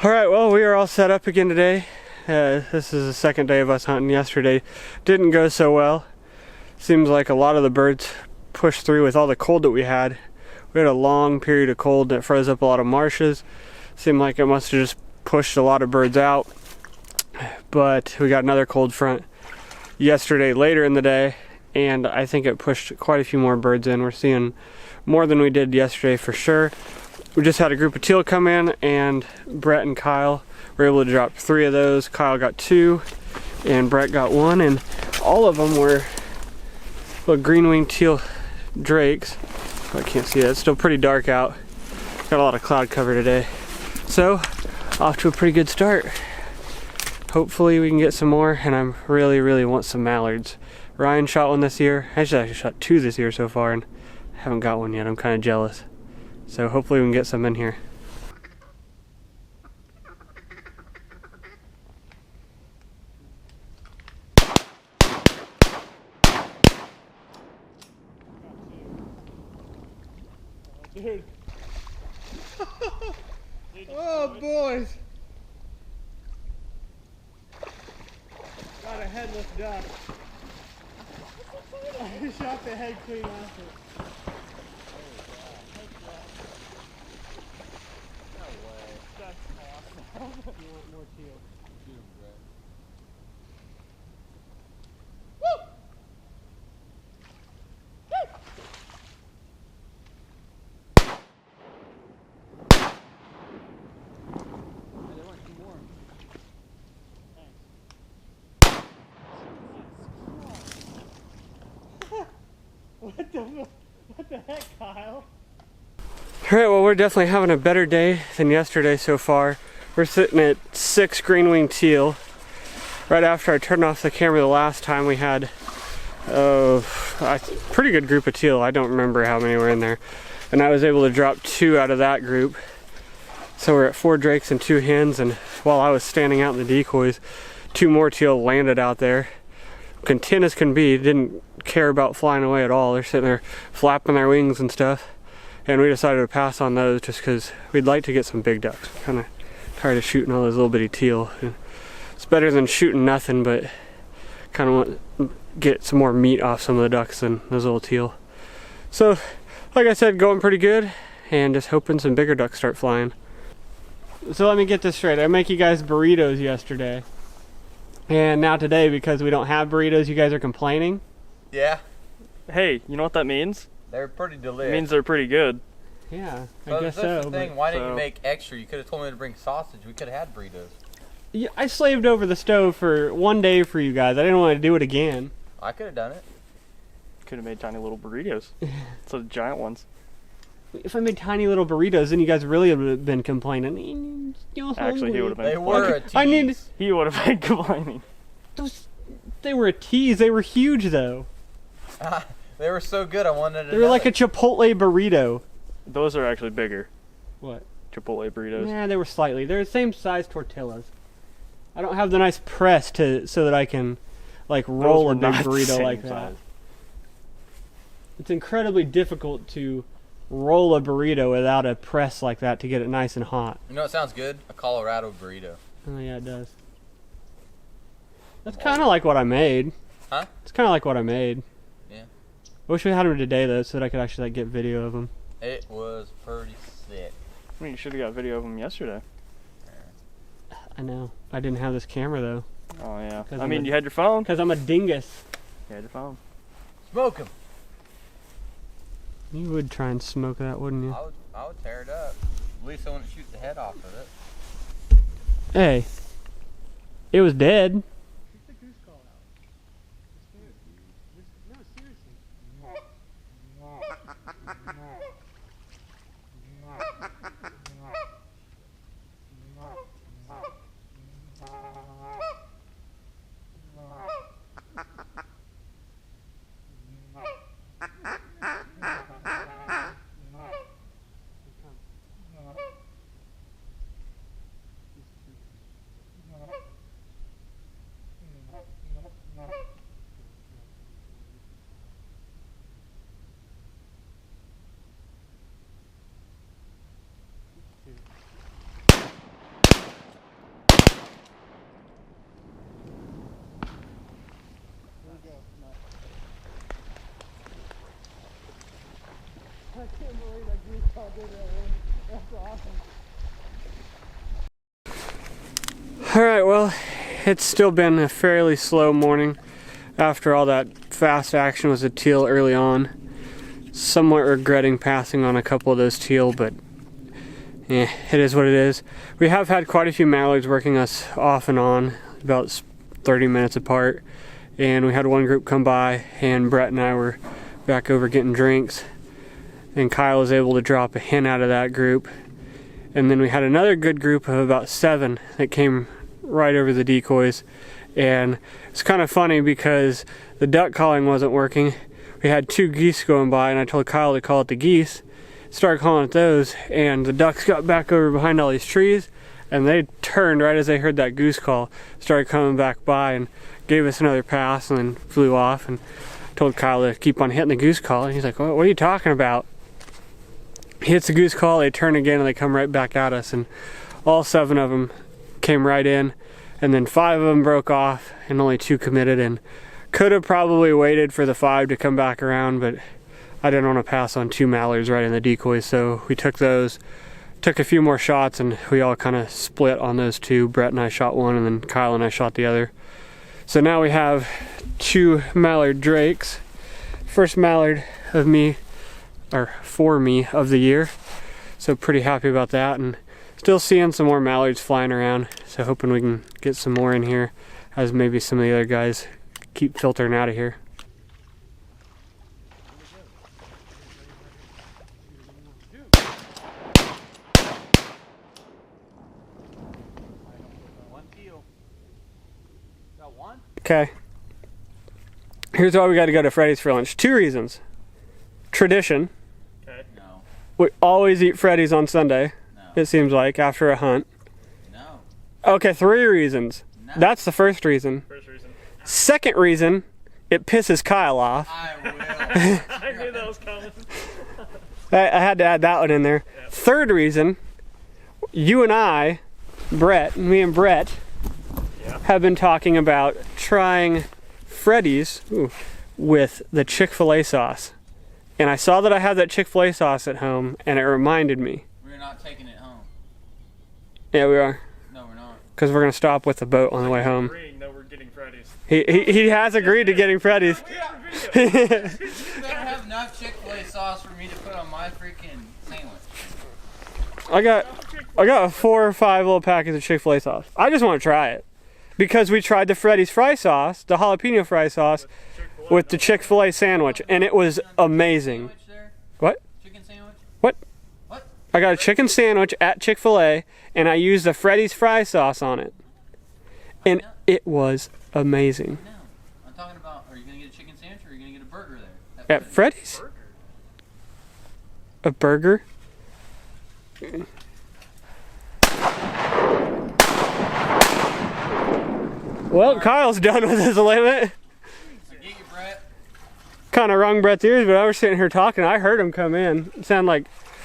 Alright, well, we are all set up again today. This is the second day of us hunting. Yesterday didn't go so well. Seems like a lot of the birds pushed through with all the cold that we had. We had a long period of cold that froze up a lot of marshes. Seemed like it must have just pushed a lot of birds out. But we got another cold front yesterday later in the day, and I think it pushed quite a few more birds in. We're seeing more than we did yesterday for sure. We just had a group of teal come in, and Brett and Kyle were able to drop 3 of those. Kyle got 2 and Brett got 1, and all of them were little green-winged teal drakes. Oh, I can't see it. It's still pretty dark out. Got a lot of cloud cover today. So, off to a pretty good start. Hopefully we can get some more, and I really want some mallards. Ryan shot one this year. I actually shot 2 this year so far, and haven't got one yet. I'm kind of jealous. So hopefully we can get some in here. Dude. Oh, boys. Got a headless duck. I shot the head clean off it. You want more teal? Shoot him, Brett. Woo! Hey, there went 2 more. Thanks. What the heck, Kyle? Alright, well, we're definitely having a better day than yesterday so far. We're sitting at 6 green-winged teal. Right after I turned off the camera the last time, we had a pretty good group of teal. I don't remember how many were in there. And I was able to drop 2 out of that group. So we're at 4 drakes and 2 hens, and while I was standing out in the decoys, 2 more teal landed out there. Content as can be, didn't care about flying away at all. They're sitting there flapping their wings and stuff. And we decided to pass on those just because we'd like to get some big ducks. Kind of tired of shooting all those little bitty teal. It's better than shooting nothing, but kind of want to get some more meat off some of the ducks than those little teal. So, like I said, going pretty good, and just hoping some bigger ducks start flying. So let me get this straight. I make you guys burritos yesterday, and now today, because we don't have burritos, you guys are complaining? Yeah. Hey, you know what that means? They're pretty delicious. It means they're pretty good. Yeah, so I guess so. That's the thing. Why didn't so- you make extra? You could have told me to bring sausage. We could have had burritos. Yeah, I slaved over the stove for 1 day for you guys. I didn't want to do it again. I could have done it. Could have made tiny little burritos. So the giant ones. If I made tiny little burritos, then you guys really would have been complaining. Actually, he would have been. They were a tease. I need. He would have been complaining. They were a tease. They were huge, though. They were so good. I wanted to. They were like a Chipotle burrito. Those are actually bigger. What? Chipotle burritos. Nah, they were slightly. They're the same size tortillas. I don't have the nice press so that I can like roll a big burrito like that. Size. It's incredibly difficult to roll a burrito without a press like that to get it nice and hot. You know what sounds good? A Colorado burrito. Oh yeah, it does. That's kind of like what I made. Huh? It's kind of like what I made. Yeah. I wish we had them today though, so that I could actually like get video of them. It was pretty sick. I mean, you should have got video of them yesterday. I know. I didn't have this camera though. Oh yeah. I I'm mean, a- you had your phone. Because I'm a dingus. You had your phone. Smoke them. You would try and smoke that, wouldn't you? I would tear it up. At least I wouldn't shoot the head off of it. Hey. It was dead. Keep the goose call out. No, seriously. Alright, well, it's still been a fairly slow morning after all that fast action with the teal early on. Somewhat regretting passing on a couple of those teal, but it is what it is. We have had quite a few mallards working us off and on, about 30 minutes apart, and we had one group come by, and Brett and I were back over getting drinks, and Kyle was able to drop a hen out of that group, and then we had another good group of about 7 that came right over the decoys, and it's kind of funny because the duck calling wasn't working. We had 2 geese going by, and I told Kyle to call it the geese. Started calling it those, and the ducks got back over behind all these trees, and they turned right as they heard that goose call, started coming back by and gave us another pass and then flew off. And told Kyle to keep on hitting the goose call, and he's like, what are you talking about? He hits the goose call, they turn again, and they come right back at us, and all 7 of them came right in, and then 5 of them broke off and only 2 committed, and could have probably waited for the 5 to come back around, but I didn't want to pass on 2 mallards right in the decoys, so we took those, took a few more shots, and we all kind of split on those 2. Brett and I shot one, and then Kyle and I shot the other. So now we have 2 mallard drakes. First mallard of me, or for me, of the year. So pretty happy about that, and still seeing some more mallards flying around. So hoping we can get some more in here as maybe some of the other guys keep filtering out of here. Okay. Here's why we got to go to Freddy's for lunch. 2 reasons. Tradition. Okay. No. We always eat Freddy's on Sunday. No. It seems like after a hunt. No. Okay, 3 reasons. No. That's the first reason. First reason. Second reason, it pisses Kyle off. I will. I knew that was coming. I had to add that one in there. Yep. Third reason, you and I, me and Brett, have been talking about trying Freddy's with the Chick-fil-A sauce. And I saw that I had that Chick-fil-A sauce at home, and it reminded me. We're not taking it home. Yeah, we are. No, we're not. Because we're going to stop with the boat on the way home. That we're getting Freddy's. He has agreed to getting Freddy's. You better have enough Chick-fil-A sauce for me to put on my freaking sandwich. I got 4 or 5 little packets of Chick-fil-A sauce. I just want to try it. Because we tried the Freddy's fry sauce, the jalapeno fry sauce, with the Chick-fil-A sandwich, and it was amazing. What? Chicken sandwich? What? What? I got a chicken sandwich at Chick-fil-A, and I used the Freddy's fry sauce on it. And it was amazing. No. I'm talking about, are you going to get a chicken sandwich, or are you going to get a burger there? At Freddy's? A burger? Well, Kyle's done with his limit. So get you, Brett. Kind of rung Brett's ears, but I was sitting here talking. I heard him come in.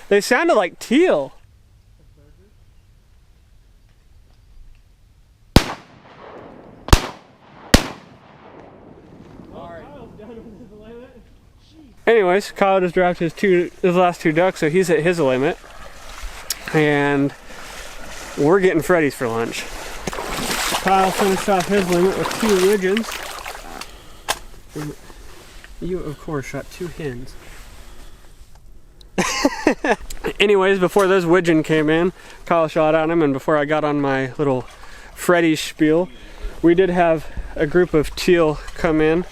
They sounded like teal. Anyways, Kyle just dropped his last 2 ducks, so he's at his limit. And we're getting Freddy's for lunch. Kyle finished off his limit with 2 wigeons. You, of course, shot 2 hens. Anyways, before those wigeon came in, Kyle shot at him, and before I got on my little Freddy's spiel, we did have a group of teal come in.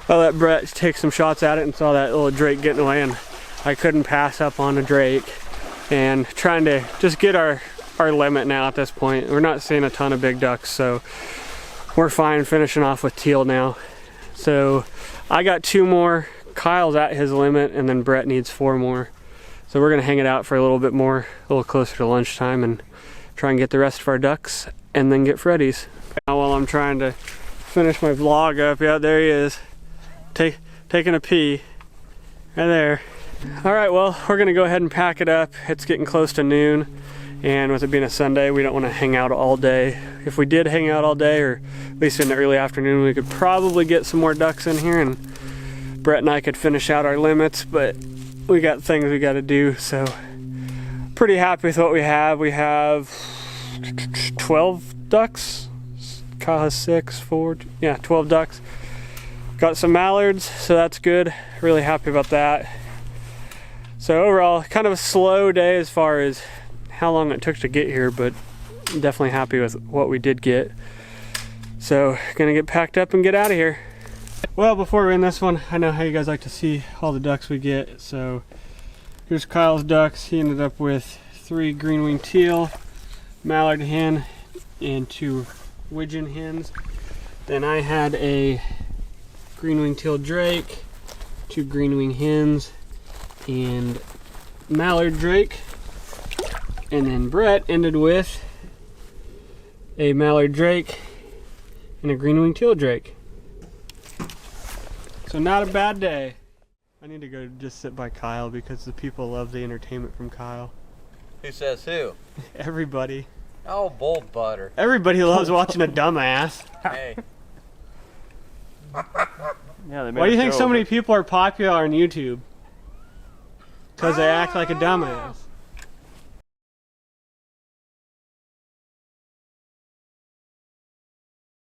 I let Brett take some shots at it and saw that little drake getting away, and I couldn't pass up on a drake. And trying to just get our limit now at this point. We're not seeing a ton of big ducks, so we're fine finishing off with teal now. So I got 2 more. Kyle's at his limit, and then Brett needs 4 more. So we're gonna hang it out for a little bit more, a little closer to lunchtime, and try and get the rest of our ducks and then get Freddy's. Now while I'm trying to finish my vlog up, yeah, there he is, taking a pee right there. All right, well, we're gonna go ahead and pack it up. It's getting close to noon, and with it being a Sunday, we don't want to hang out all day. If we did hang out all day, or at least in the early afternoon, we could probably get some more ducks in here, and Brett and I could finish out our limits, but we got things we got to do, so pretty happy with what we have. We have 12 ducks. Kyle has 6, 4, yeah, 12 ducks. Got some mallards, so that's good. Really happy about that. So overall, kind of a slow day as far as how long it took to get here, but definitely happy with what we did get. So gonna get packed up and get out of here. Well, before we end this one, I know how you guys like to see all the ducks we get. So here's Kyle's ducks. He ended up with 3 green-winged teal, mallard hen, and 2 wigeon hens. Then I had a green-winged teal drake, 2 green-winged hens, and mallard drake. And then Brett ended with a mallard drake and a green-winged teal drake. So not a bad day. I need to go just sit by Kyle because the people love the entertainment from Kyle. Who says who? Everybody. Oh, bold butter. Everybody loves watching a dumbass. Hey. Yeah, they made Why do you a think show so of many it. people are popular on YouTube? Because they act like a dumbass.